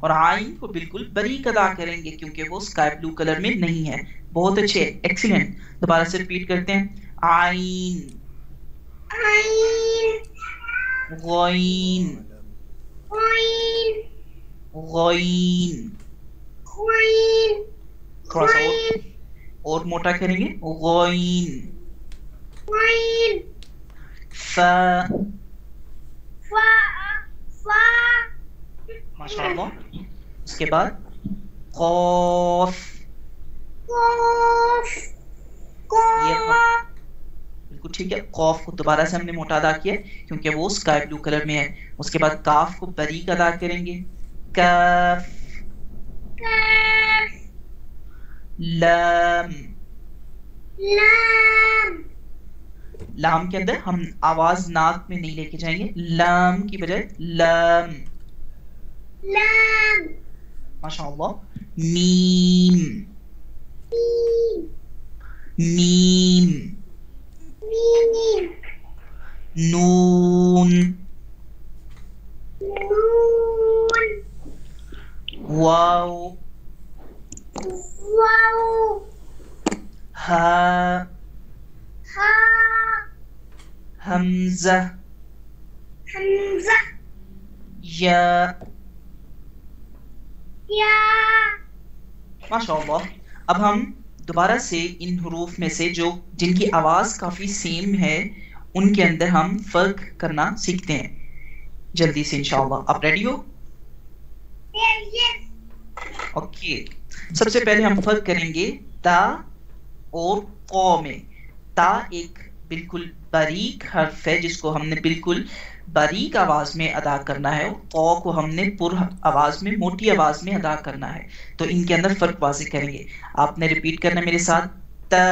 اور آئین کو بالکل باریک ادا کریں گے کیونکہ وہ اسکائی بلو کلر میں نہیں ہے. بہت اچھے, ایکسیلنٹ. دوبارہ سے ریپیٹ کرتے ہیں. آئین, غین, غین. تھوڑا سا اور موٹا کریں گے. غین, فا, ماشاء اللہ. اس کے بعد قاف, یہ بالکل ٹھیک ہے. قاف کو دوبارہ سے ہم نے موٹا ادا کیا کیونکہ وہ اسکائی بلو کلر میں ہے. اس کے بعد کاف کو باریک ادا کریں گے. کاف, لام, لام کے اندر ہم آواز ناک میں نہیں لے کے جائیں گے. لام کی بجائے لام, ماشاء اللہ. میم, میم. نون, واو, ہا, حمزہ, یا. ماشاء اللہ. اب ہم دوبارہ سے ان حروف میں سے جن کی آواز کافی سیم ہے ان کے اندر ہم فرق کرنا سیکھتے ہیں جلدی سے انشاءاللہ. آپ ریڈی ہو؟ اوکے. سب سے پہلے ہم فرق کریں گے تا اور قو میں. تا ایک بالکل باریک حرف ہے جس کو ہم نے بالکل باریک آواز میں ادا کرنا ہے. قو کو ہم نے پر آواز میں, موٹی آواز میں ادا کرنا ہے. تو ان کے اندر فرق واضح کریں گے. آپ نے ریپیٹ کرنا میرے ساتھ. تا